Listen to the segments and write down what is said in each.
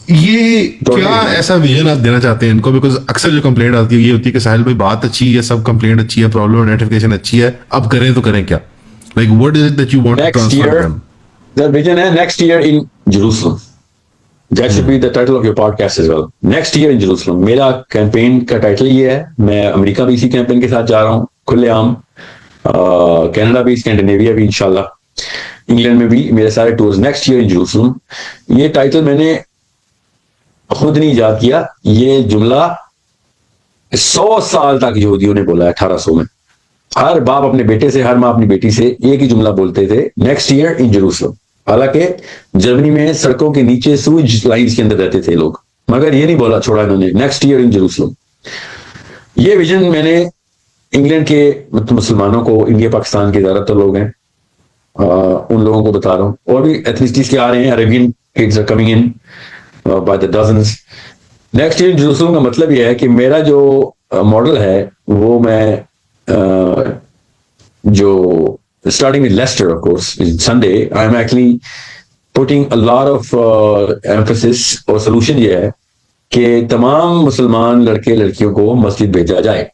یہ کیا ایسا ویژن آپ دینا چاہتے ہیں ان کو؟ بیکاز اکثر جو کمپلینٹ آتی ہے یہ ہوتی ہے کہ ساحل بھائی بات اچھی ہے, سب کمپلینٹ اچھی ہے, پرابلم آئیڈینٹیفیکیشن اچھی ہے, اب کریں تو کریں کیا؟ Like what is it that you want to transfer to them? The vision ہے next year in Jerusalem. That should be the title of your podcast as well. Next year in Jerusalem. میرا campaign کا title یہ ہے. میں امریکہ بھی اسی campaign کے ساتھ جا رہا ہوں کھلے عام, کینیڈا بھی, اسکینڈینیویا بھی انشاءاللہ, انگلینڈ میں بھی میرے سارے tours. Next year in Jerusalem. یہ ٹائٹل میں نے خود نہیں ایجاد کیا, یہ جملہ 100 سال تک یہودیوں نے بولا ہے. 1800 میں ہر باپ اپنے بیٹے سے, ہر ماں اپنی بیٹی سے ایک ہی جملہ بولتے تھے, نیکسٹ ایئر ان جروسلم. حالانکہ جرمنی میں سڑکوں کے نیچے سوئج لائنز کے اندر رہتے تھے لوگ, مگر یہ نہیں بولا چھوڑا انہوں نے, نیکسٹ ایئر ان جروسلم. یہ ویژن میں نے انگلینڈ کے مسلمانوں کو, انڈیا پاکستان کے زیادہ تر لوگ ہیں, ان لوگوں کو بتا رہا ہوں, اور بھی ایتھنیسٹیز کے آ رہے ہیں, Arabian kids are coming in by the dozens. Next year in Jerusalem کا مطلب یہ ہے کہ میرا جو ماڈل ہے وہ میں جو starting with Leicester, of course, Sunday, I'm actually putting a lot of emphasis, اور solution یہ ہے کہ تمام مسلمان لڑکے لڑکیوں کو مسجد بھیجا جائے,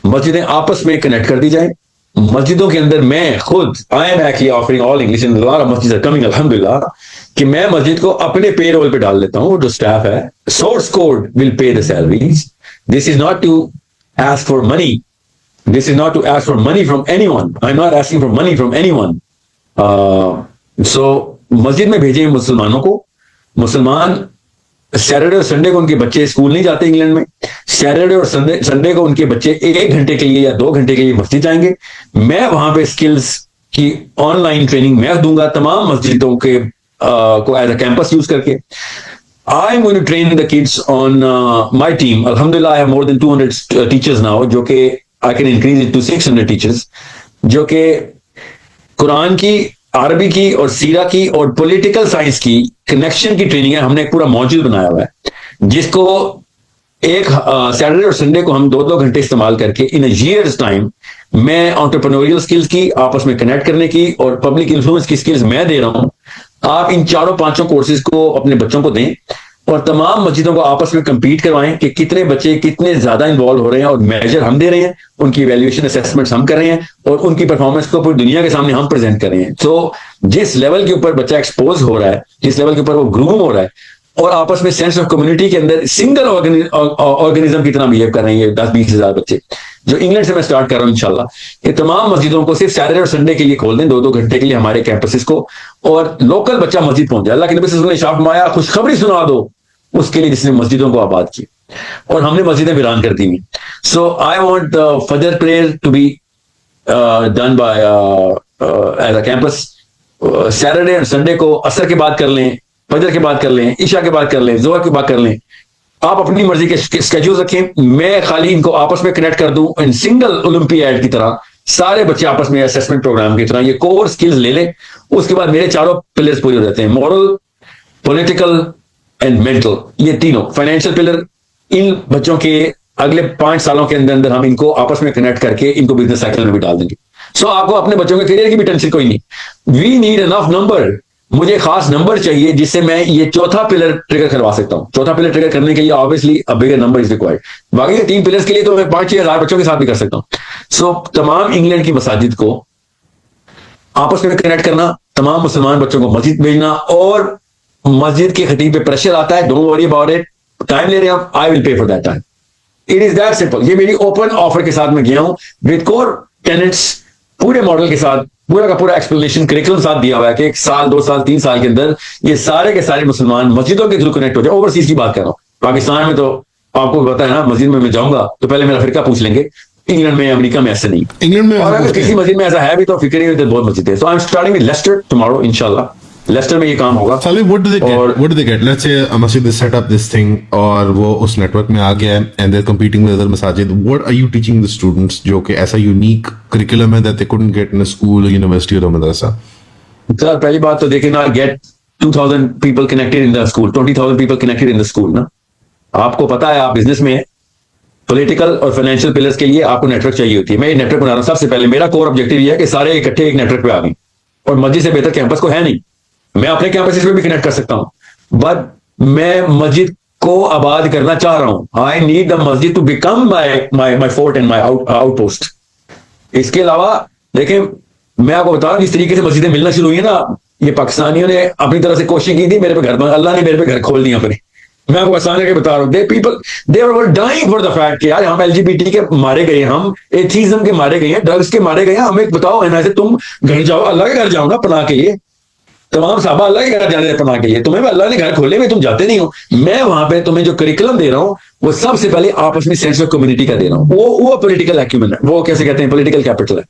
مسجدیں آپس میں کنیکٹ کر دی جائیں. مسجدوں کے اندر میں خود I am actually offering all English and a lot of masjids are coming, alhamdulillah, کہ میں مسجد کو اپنے پے رول پہ ڈال دیتا ہوں. جو اسٹاف ہے, source code will pay the salaries. This is not to ask for money. This is not to ask for money from anyone. I'm not asking for money from anyone. So مسجد میں بھیجیں مسلمانوں کو. مسلمان Saturday اور Sunday کو ان کے بچے school نہیں جاتے انگلینڈ میں, سیٹرڈے اور سنڈے کو ان کے بچے 1 گھنٹے کے لیے یا 2 گھنٹے کے لیے مسجد جائیں گے. میں وہاں پہ اسکلز کی آن لائن ٹریننگ میں دوں گا تمام مسجدوں کے کو ایز اے کیمپس یوز کر کے. I'm going to train the kids on my team. Alhamdulillah, I have more than 200 teachers now, جو کہ I can increase it to 600 teachers, جو کہ قرآن کی, عربی کی اور سیرہ کی اور پولیٹیکل سائنس کی کنیکشن کی ٹریننگ ہے. ہم نے ایک پورا موجود بنایا ہوا ہے جس کو ایک سیٹرڈے اور سنڈے کو ہم 2 گھنٹے استعمال کر کے ان اے ایئرز ٹائم میں انٹرپرینوریل سکلز کی, آپس میں کنیکٹ کرنے کی اور پبلک انفلوئنس کی سکلز میں دے رہا ہوں. آپ ان 4-5 کورسز کو اپنے بچوں کو دیں اور تمام مسجدوں کو آپس میں کمپیٹ کروائیں کہ کتنے بچے کتنے زیادہ انوالو ہو رہے ہیں, اور میجر ہم دے رہے ہیں, ان کی ایویلیویشن اسیسمنٹس ہم کر رہے ہیں, اور ان کی پرفارمنس کو پوری دنیا کے سامنے ہم پریزنٹ کر رہے ہیں. تو جس لیول کے اوپر بچہ ایکسپوز ہو رہا ہے, جس لیول کے اوپر وہ گروم ہو رہا ہے, اور آپس میں سینس آف کمیونٹی کے اندر سنگل آرگنیزم کی طرح بہیو کر رہے ہیں. 10-20 ہزار بچے جو انگلینڈ سے میں اسٹارٹ کر رہا ہوں انشاءاللہ, کہ تمام مسجدوں کو صرف سیٹرڈے اور سنڈے کے لیے کھول دیں 2 گھنٹے کے لیے ہمارے کیمپسز کو, اور لوکل بچہ مسجد پہنچ جائے. اللہ کے نبی صلی اللہ علیہ وسلم نے ارشاد فرمایا, خوشخبری سنا دو اس کے لیے جس نے مسجدوں کو آباد کی, اور ہم نے مسجدیں ویران کر دی ہوئی. سو آئی وانٹ فجر prayer to be done by as a campus. Saturday اور سنڈے کو عصر کے بعد کر لیں, فجر کے بعد کر لیں, عشاء کے بعد کر لیں, ظہر کے بعد کر لیں. آپ اپنی مرضی کے اسکیجول رکھیں, میں خالی ان کو آپس میں کنیکٹ کر دوں ان سنگل اولمپیاڈ کی طرح. سارے بچے آپس میں اسیسمنٹ پروگرام کی طرح یہ کور سکلز لے لیں. اس کے بعد میرے 4 پلرز پورے ہو جاتے ہیں, مورل, پولیٹیکل اینڈ مینٹل. یہ تینوں فائنینشیل پلر ان بچوں کے اگلے 5 سالوں کے اندر ہم ان کو آپس میں کنیکٹ کر کے ان کو بزنس سائیکل میں بھی ڈال دیں گے. سو آپ کو اپنے بچوں کے کیریئر کی بھی ٹینشن کوئی نہیں. We need enough number. مجھے خاص نمبر چاہیے جس سے میں یہ 4تھا پلر ٹریگر کروا سکتا ہوں. 4تھا پلر ٹریگر کرنے کے لیے obviously a bigger number is required. باقی کے 3 پلرز کے لیے تو میں 5-6 ہزار بچوں کے ساتھ بھی کر سکتا ہوں. سو تمام انگلینڈ کی مساجد کو آپس میں کنیکٹ کرنا, تمام مسلمان بچوں کو مسجد بھیجنا, اور مسجد کے خطیب پہ پریشر آتا ہے, don't worry about it, time لے رہے ہیں آپ, I will pay for that time. It is that simple. یہ میری اوپن آفر کے ساتھ میں گیا ہوں ود کور ٹینٹس, پورے ماڈل کے ساتھ, پورا کا پورا ایکسپلینیشن کریکولم ساتھ دیا ہوا ہے کہ 1 سال 2 سال 3 سال کے اندر یہ سارے کے سارے مسلمان مسجدوں کے تھرو کنیکٹ ہو جائے. اوورسیز کی بات کر رہا ہوں. پاکستان میں تو آپ کو پتا ہے نا, مسجد میں جاؤں گا تو پہلے میرا فرقہ پوچھ لیں گے. انگلینڈ میں, امریکہ میں ایسے نہیں. انگلینڈ میں اور اگر کسی مسجد میں ایسا ہے بھی تو فکر ہی بہت مسجد ہے. So I am starting with Leicester tomorrow انشاءاللہ. لیسٹر میں یہ کام ہوگا. What do they get? Let's say a masjid has set up this thing اور وہ اس نیٹ ورک میں آ گیا ہے and they're competing with other masajid. What are you teaching the students جو کہ ایسا unique curriculum ہے that they couldn't get in a school, a university or a madrasa? سر پہلی بات تو دیکھیں نا, get 2000 people connected in the school, 20,000 people connected in the school نا. آپ کو پتا ہے آپ بزنس میں پولیٹیکل اور فائنینشیل پلرز کے لیے آپ کو نیٹ ورک چاہیے ہوتی ہے. میں یہ نیٹ ورک بنا رہا ہوں. سب سے پہلے میرا کور آبجیکٹو یہ ہے کہ سارے اکٹھے ایک نیٹ ورک پہ آ گئے, اور مسجد سے بہتر کیمپس کو ہے نہیں. میں اپنے کیمپس پہ بھی کنیکٹ کر سکتا ہوں, بٹ میں مسجد کو آباد کرنا چاہ رہا ہوں. آئی نیڈ دا مسجد to become my fort and my outpost. اس کے علاوہ دیکھیں میں آپ کو بتا رہا ہوں جس طریقے سے مسجدیں ملنا شروع ہوئی ہیں نا, یہ پاکستانیوں نے اپنی طرف سے کوشش کی تھی میرے پہ گھر, اللہ نے میرے پہ گھر کھول دیا اپنے. میں آپ کو آسان کر کے بتا رہا ہوں, they were dying for the fact کہ یار ہم LGBT کے مارے گئے, ہم ایتھیزم کے مارے گئے ہیں, ڈرگس کے مارے گئے ہیں, ہمیں بتاؤ ایسے تم گھر جاؤ, اللہ کے گھر جاؤ نا پناہ کے لیے. تمام صحابہ اللہ کے گھر جانے ہیں پناہ کے لیے, تمہیں اللہ نے گھر کھولے میں تم جاتے نہیں ہو. میں وہاں پہ تمہیں جو کریکولم دے رہا ہوں وہ سب سے پہلے آپس میں سینس آف کمیونٹی کا دے رہا ہوں. وہ پولیٹیکل ایکیومن ہے, وہ کیسے کہتے ہیں پولیٹیکل کیپٹل ہے,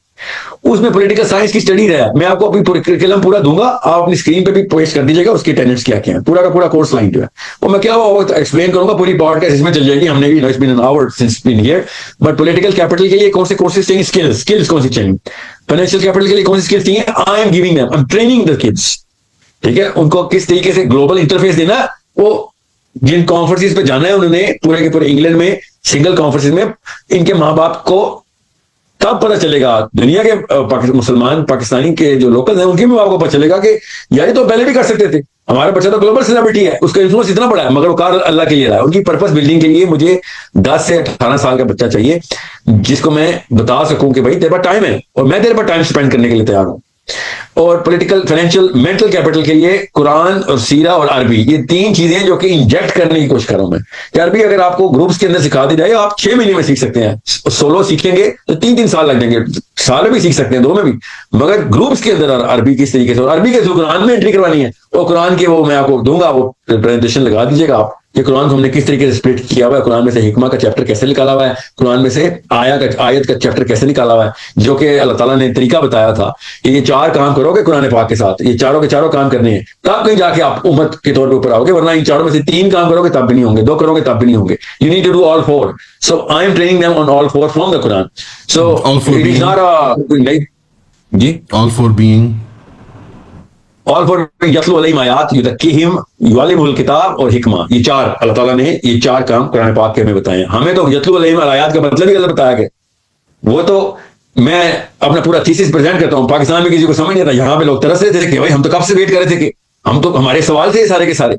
اس میں پولیٹیکل سائنس کی اسٹڈی رہا ہے. میں آپ کو اپنی کریکولم پورا دوں گا, آپ اپنی اسکرین پہ بھی پیش کر دیجیے گا اس کے ٹینٹس کیا کیا ہیں, پورا کا پورا کورس لائن جو ہے وہ میں کیا ایکسپلین کروں گا. پوری پوڈ کاسٹ اس میں چل جائے گی, ہم نے بھی it's been an hour since been here. But political capital کے لیے کون سے کورسز چاہیے, اسکلز کون سی چاہیے, فائنینشیل کیپٹل کے لیے کون سی اسکلز چاہیے, I am giving them, I am training the kids. ٹھیک ہے, ان کو کس طریقے سے گلوبل انٹرفیس دینا, وہ جن کانفرنسز پہ جانا ہے انہوں نے پورے کے پورے انگلینڈ میں سنگل کانفرنسز میں ان کے ماں باپ کو تب پتہ چلے گا, دنیا کے مسلمان پاکستانی کے جو لوکل ہیں ان کے ماں باپ کو پتہ چلے گا کہ یار یہ تو پہلے بھی کر سکتے تھے, ہمارا بچہ تو گلوبل سیلیبریٹی ہے, اس کا انفلوئنس اتنا بڑا ہے, مگر وہ کار اللہ کے لیے رہا ہے. ان کی پرپس بلڈنگ کے لیے مجھے 10 سے 18 سال کا بچہ چاہیے جس کو میں بتا سکوں کہ بھائی تیرے پاس ٹائم ہے اور میں تیرے پاس ٹائم اسپینڈ کرنے کے لیے تیار ہوں. اور پولیٹیکل فائنینشیل مینٹل کیپٹل کے لیے قرآن اور سیرہ اور عربی, یہ 3 چیزیں جو کہ انجیکٹ کرنے کی کوشش کر رہا ہوں میں. کہ عربی اگر آپ کو گروپس کے اندر سکھا دی جائے آپ 6 مہینے میں سیکھ سکتے ہیں, سولو سیکھیں گے تو 3 سال لگ جائیں گے, سال میں بھی سیکھ سکتے ہیں 2 میں بھی, مگر گروپس کے اندر عربی کس طریقے سے, اور عربی کے جو قرآن میں انٹری کروانی ہے وہ قرآن کے وہ میں آپ کو دوں گا, وہ پریزنٹیشن لگا دیجیے گا آپ کہ قرآن کو ہم نے کس طریقے سے اسپلٹ کیا ہوا ہے, قرآن میں سے حکمہ کا چیپٹر کیسے نکالا ہوا ہے, قرآن میں سے آیت کا چیپٹر کیسے نکالا ہوا ہے, جو کہ اللہ تعالیٰ نے طریقہ بتایا تھا کہ یہ 4 کام کرو گے قرآن پاک کے ساتھ, یہ چاروں کے چاروں کام کرنے ہیں, تب کہیں جا کے آپ امت کے طور پہ اوپر آؤ گے, ورنہ ان 4 میں سے 3 کام کرو گے تب بھی نہیں ہوں گے, 2 کرو گے تب بھی نہیں ہوں گے. You need to do all 4. So I am training them on all 4 from the قرآن. سو اٹ از ناٹ جی all for being all four یتلو علیہم آیات یزکیہم یعلمہ الکتاب اور حکمہ, یہ 4 اللہ تعالیٰ نے یہ 4 کام قرآن پاک کے ہمیں بتائے ہیں. ہمیں تو یتلو علیہم آیات کا مطلب ہی غلط بتایا گیا, وہ تو میں اپنا پورا تھیسس پریزنٹ کرتا ہوں, پاکستان میں کسی کو سمجھ نہیں آتا, یہاں پہ لوگ ترس رہے تھے کہ بھائی ہم تو کب سے ویٹ کر رہے تھے کہ ہم تو ہمارے سوال تھے سارے کے سارے.